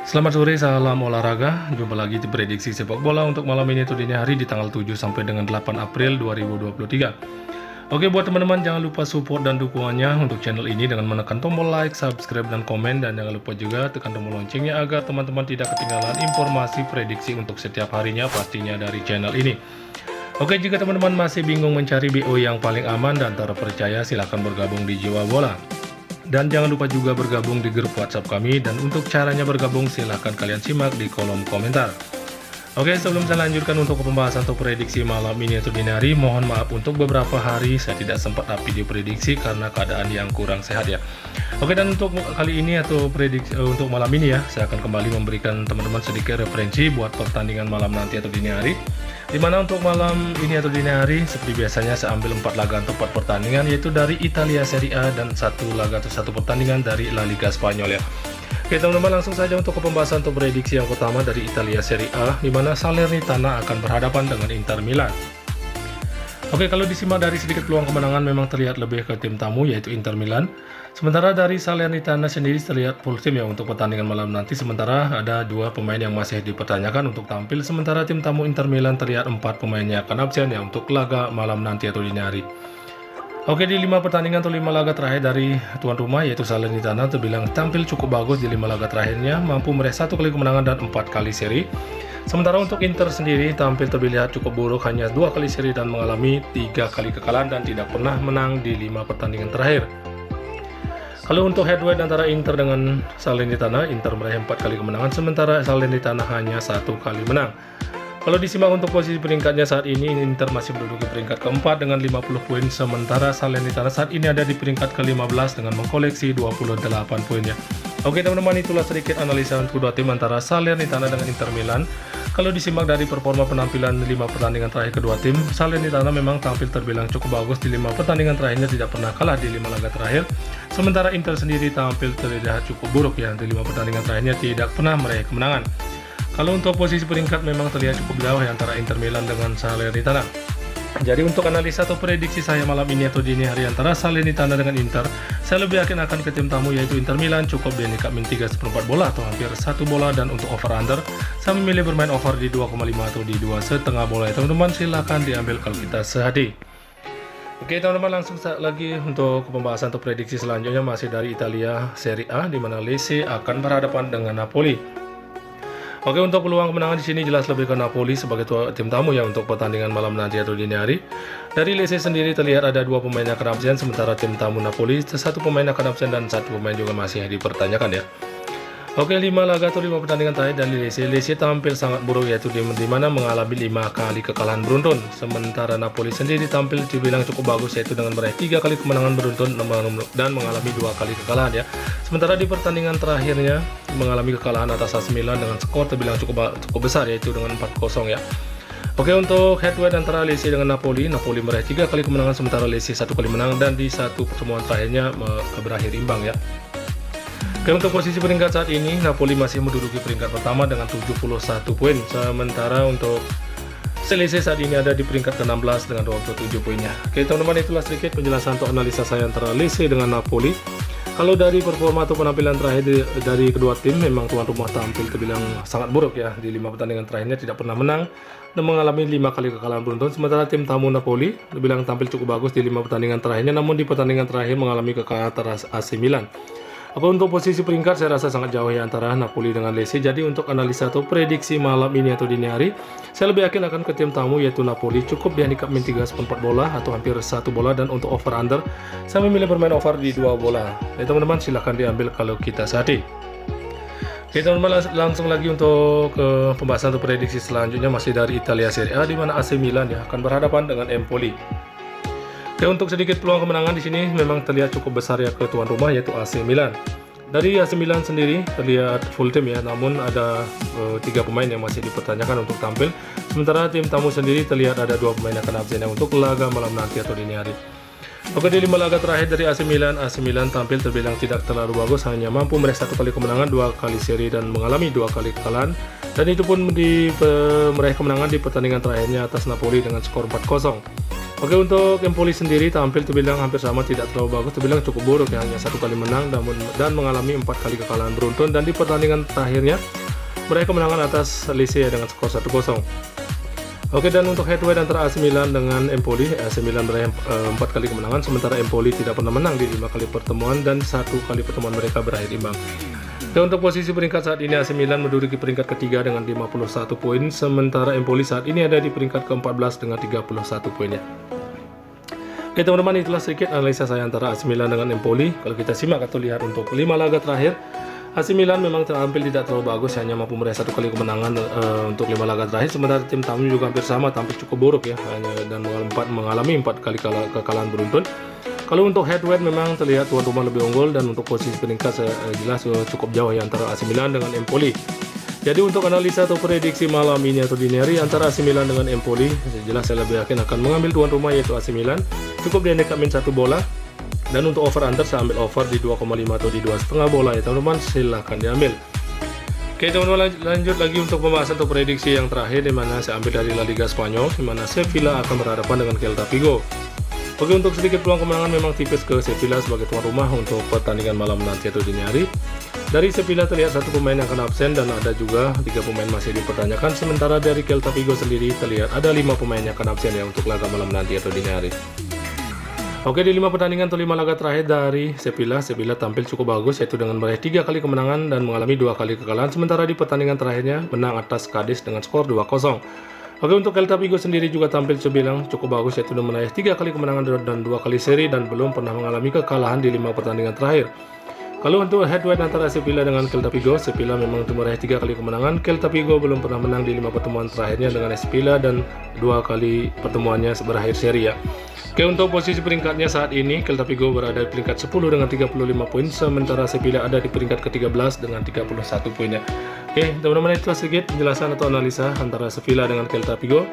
Selamat sore, salam olahraga. Jumpa lagi di prediksi sepak bola untuk malam ini atau dini hari di tanggal 7 sampai dengan 8 April 2023. Oke, buat teman-teman jangan lupa support dan dukungannya untuk channel ini dengan menekan tombol like, subscribe, dan komen. Dan jangan lupa juga tekan tombol loncengnya agar teman-teman tidak ketinggalan informasi prediksi untuk setiap harinya pastinya dari channel ini. Oke, jika teman-teman masih bingung mencari BO yang paling aman dan terpercaya, silahkan bergabung di Jiwa Bola. Dan jangan lupa juga bergabung di grup WhatsApp kami, dan untuk caranya bergabung silahkan kalian simak di kolom komentar. Oke, sebelum saya lanjutkan untuk pembahasan atau prediksi malam ini atau dini hari, mohon maaf untuk beberapa hari saya tidak sempat up video prediksi karena keadaan yang kurang sehat ya. Oke, dan untuk kali ini atau prediksi untuk malam ini ya, saya akan kembali memberikan teman-teman sedikit referensi buat pertandingan malam nanti atau dini hari. Dimana untuk malam ini atau dini hari, seperti biasanya saya ambil 4 laga atau 4 pertandingan, yaitu dari Italia Serie A dan 1 laga atau 1 pertandingan dari La Liga Spanyol ya. Oke teman-teman, langsung saja untuk ke pembahasan atau prediksi yang pertama dari Italia Serie A, dimana Salernitana akan berhadapan dengan Inter Milan. Oke, kalau disimak dari sedikit peluang kemenangan memang terlihat lebih ke tim tamu yaitu Inter Milan. Sementara dari Salernitana sendiri terlihat full tim ya untuk pertandingan malam nanti. Sementara ada 2 pemain yang masih dipertanyakan untuk tampil. Sementara tim tamu Inter Milan terlihat 4 pemainnya akan absen ya untuk laga malam nanti atau dini hari. Oke, di 5 pertandingan atau 5 laga terakhir dari tuan rumah yaitu Salernitana terbilang tampil cukup bagus di 5 laga terakhirnya, mampu meraih 1 kali kemenangan dan 4 kali seri. Sementara untuk Inter sendiri tampil terlihat cukup buruk, hanya 2 kali seri dan mengalami 3 kali kekalahan dan tidak pernah menang di 5 pertandingan terakhir. Kalau untuk head to head antara Inter dengan Salernitana, Inter meraih 4 kali kemenangan, sementara Salernitana hanya 1 kali menang. Kalau disimak untuk posisi peringkatnya saat ini, Inter masih menduduki peringkat keempat dengan 50 poin, sementara Salernitana saat ini ada di peringkat ke-15 dengan mengkoleksi 28 poinnya. Oke teman-teman, itulah sedikit analisa untuk kedua tim antara Salernitana dengan Inter Milan. Kalau disimak dari performa penampilan 5 pertandingan terakhir kedua tim, Salernitana memang tampil terbilang cukup bagus di 5 pertandingan terakhirnya, tidak pernah kalah di 5 laga terakhir. Sementara Inter sendiri tampil terlihat cukup buruk ya, di 5 pertandingan terakhirnya tidak pernah meraih kemenangan. Kalau untuk posisi peringkat memang terlihat cukup jauh ya antara Inter Milan dengan Salernitana. Jadi untuk analisa atau prediksi saya malam ini atau dini hari antara Salernitana dengan Inter, saya lebih yakin akan ke tim tamu yaitu Inter Milan, cukup di handicap min 3/4 bola atau hampir 1 bola, dan untuk over under saya memilih bermain over di 2,5 atau di 2,5 bola ya teman-teman, silahkan diambil kalau kita sehati. Oke teman-teman, langsung lagi untuk pembahasan atau prediksi selanjutnya masih dari Italia Serie A, di mana Lecce akan berhadapan dengan Napoli. Oke, untuk peluang kemenangan di sini jelas lebih ke Napoli sebagai tim tamu ya untuk pertandingan malam nanti atau dini hari. Dari Lecce sendiri terlihat ada 2 pemain yang akan absen, sementara tim tamu Napoli 1 pemain akan absen dan 1 pemain juga masih dipertanyakan ya. Oke, 5 laga atau 5 pertandingan terakhir dari Lecce tampil sangat buruk yaitu di mana mengalami 5 kali kekalahan beruntun. Sementara Napoli sendiri tampil dibilang cukup bagus yaitu dengan meraih 3 kali kemenangan beruntun dan mengalami 2 kali kekalahan ya. Sementara di pertandingan terakhirnya mengalami kekalahan atas AC Milan dengan skor terbilang cukup besar yaitu dengan 4-0 ya. Oke, untuk head to head antara Lecce dengan Napoli meraih 3 kali kemenangan, sementara Lecce 1 kali menang, dan di 1 pertemuan terakhirnya berakhir imbang ya. Oke, untuk posisi peringkat saat ini Napoli masih menduduki peringkat pertama dengan 71 poin, sementara untuk Lecce saat ini ada di peringkat ke-16 dengan 27 poinnya. Oke teman-teman, itulah sedikit penjelasan atau analisa saya antara Lecce dengan Napoli. Kalau dari performa atau penampilan terakhir dari kedua tim, memang tuan rumah tampil terbilang sangat buruk ya, di 5 pertandingan terakhirnya tidak pernah menang dan mengalami 5 kali kekalahan beruntun. Sementara tim tamu Napoli terbilang tampil cukup bagus di 5 pertandingan terakhirnya, namun di pertandingan terakhir mengalami kekalahan atas AC Milan. Apa untuk posisi peringkat saya rasa sangat jauh ya antara Napoli dengan Lecce. Jadi untuk analisa atau prediksi malam ini atau dini hari, saya lebih yakin akan ke tim tamu yaitu Napoli, cukup di handicap min 3/4 bola atau hampir 1 bola, dan untuk over under saya memilih bermain over di 2 bola. Ya teman-teman, silahkan diambil kalau kita sehati. Oke teman-teman, langsung lagi untuk ke pembahasan atau prediksi selanjutnya masih dari Italia Serie A, di mana AC Milan ya akan berhadapan dengan Empoli. Oke, untuk sedikit peluang kemenangan di sini memang terlihat cukup besar ya ke tuan rumah yaitu AC Milan. Dari AC Milan sendiri terlihat full tim ya, namun ada 3 pemain yang masih dipertanyakan untuk tampil. Sementara tim tamu sendiri terlihat ada 2 pemain yang akan absen untuk laga malam nanti atau dini hari. Oke, di 5 laga terakhir dari AC Milan tampil terbilang tidak terlalu bagus, hanya mampu meraih 1 kali kemenangan, 2 kali seri, dan mengalami 2 kali kekalahan. Dan itu pun meraih kemenangan di pertandingan terakhirnya atas Napoli dengan skor 4-0. Oke, untuk Empoli sendiri tampil terbilang hampir sama, tidak terlalu bagus, terbilang cukup buruk ya, hanya 1 kali menang dan mengalami 4 kali kekalahan beruntun, dan di pertandingan terakhirnya meraih kemenangan atas Lecce dengan skor 1-0. Oke, dan untuk head to head antara AC Milan dengan Empoli, AC Milan meraih 4 kali kemenangan, sementara Empoli tidak pernah menang di 5 kali pertemuan dan 1 kali pertemuan mereka berakhir imbang. Dan untuk posisi peringkat saat ini, AC Milan menduduki peringkat ketiga dengan 51 poin, sementara Empoli saat ini ada di peringkat ke-14 dengan 31 poinnya. Oke teman-teman, itulah sedikit analisa saya antara AC Milan dengan Empoli. Kalau kita simak atau lihat untuk 5 laga terakhir, AC Milan memang tampil tidak terlalu bagus, hanya mampu meraih 1 kali kemenangan untuk 5 laga terakhir, sementara tim tamu juga hampir sama, tampil cukup buruk ya, dan mengalami 4 kali kekalahan beruntun. Kalau untuk head to head memang terlihat tuan rumah lebih unggul, dan untuk posisi peringkat jelas cukup jauh ya antara AC Milan dengan Empoli. Jadi untuk analisa atau prediksi malam ini atau dini hari antara AC Milan dengan Empoli, jelas saya lebih yakin akan mengambil tuan rumah yaitu AC Milan. Cukup di handicap min 1 bola, dan untuk over under saya ambil over di 2,5 atau di 2,5 bola ya teman-teman, silahkan diambil. Oke teman-teman, lanjut lagi untuk pembahasan atau prediksi yang terakhir, di mana saya ambil dari La Liga Spanyol, di mana Sevilla akan berhadapan dengan Celta Vigo. Oke, untuk sedikit peluang kemenangan memang tipis ke Sevilla sebagai tuan rumah untuk pertandingan malam nanti atau dini hari. Dari Sevilla terlihat 1 pemain yang akan absen, dan ada juga 3 pemain masih dipertanyakan, sementara dari Celta Vigo sendiri terlihat ada 5 pemain yang akan absen ya untuk laga malam nanti atau dini hari. Oke, di 5 pertandingan atau 5 laga terakhir dari Sevilla tampil cukup bagus, yaitu dengan meraih 3 kali kemenangan dan mengalami 2 kali kekalahan, sementara di pertandingan terakhirnya menang atas Cadiz dengan skor 2-0. Oke, untuk Celta Vigo sendiri juga tampil terbilang cukup bagus, yaitu meraih 3 kali kemenangan dan 2 kali seri, dan belum pernah mengalami kekalahan di 5 pertandingan terakhir. Kalau untuk head to head antara Sevilla dengan Celta Vigo, Sevilla memang meraih 3 kali kemenangan, Celta Vigo belum pernah menang di 5 pertemuan terakhirnya dengan Sevilla, dan 2 kali pertemuannya berakhir seri ya. Oke, untuk posisi peringkatnya saat ini, Celta Vigo berada di peringkat 10 dengan 35 poin, sementara Sevilla ada di peringkat ke-13 dengan 31 poinnya. Oke, teman-teman, itu sedikit penjelasan atau analisa antara Sevilla dengan Celta Vigo.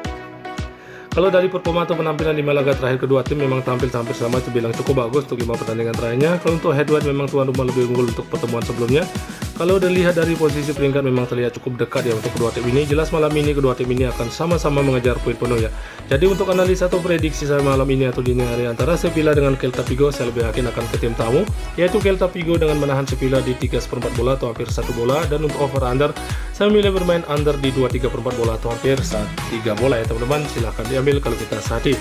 Kalau dari performa atau penampilan 5 laga terakhir kedua tim memang tampil hampir sama, terbilang cukup bagus untuk 5 pertandingan terakhirnya. Kalau untuk head to head memang tuan rumah lebih unggul untuk pertemuan sebelumnya. Kalau dilihat dari posisi peringkat memang terlihat cukup dekat ya untuk kedua tim ini. Jelas malam ini kedua tim ini akan sama-sama mengejar poin penuh ya. Jadi untuk analisa atau prediksi saya malam ini atau dini hari antara Sevilla dengan Celta Vigo, saya lebih yakin akan ke tim tamu, yaitu Celta Vigo dengan menahan Sevilla di 3/4 bola atau hampir 1 bola, dan untuk over under saya memilih bermain under di 2/3 bola atau hampir 3 bola ya teman-teman, silahkan diambil kalau kita sehati.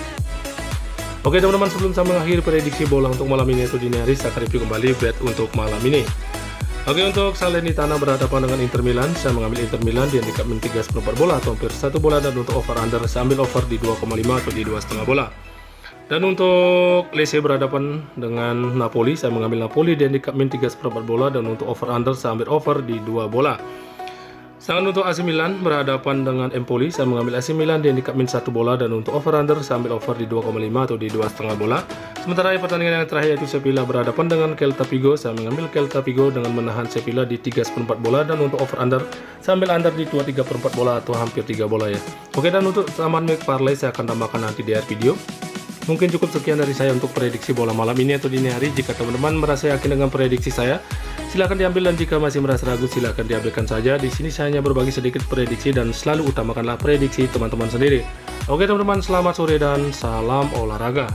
Oke teman-teman, sebelum saya mengakhiri prediksi bola untuk malam ini atau dini hari, saya akan review kembali bet untuk malam ini. Oke, untuk Salernitana berhadapan dengan Inter Milan, saya mengambil Inter Milan di handicap min 3/4 bola atau hampir 1 bola, dan untuk over under saya ambil over di 2,5 atau di 2,5 bola. Dan untuk Lecce berhadapan dengan Napoli, saya mengambil Napoli di handicap min 3/4 bola, dan untuk over under saya ambil over di 2 bola. Sedangkan untuk AC Milan berhadapan dengan Empoli, saya mengambil AC Milan di handicap min 1 bola, dan untuk over under saya ambil over di 2,5 atau di 2,5 bola. Sementara di pertandingan yang terakhir yaitu Sevilla berhadapan dengan Celta Vigo, saya mengambil Celta Vigo dengan menahan Sevilla di 3/4 bola, dan untuk over under saya ambil under di 2/3 bola atau hampir 3 bola ya. Oke, dan untuk tambahan make parlay saya akan tambahkan nanti di akhir video. Mungkin cukup sekian dari saya untuk prediksi bola malam ini atau dini hari. Jika teman-teman merasa yakin dengan prediksi saya, silahkan diambil, dan jika masih merasa ragu, silahkan diabaikan saja. Di sini saya hanya berbagi sedikit prediksi, dan selalu utamakanlah prediksi teman-teman sendiri. Oke teman-teman, selamat sore dan salam olahraga.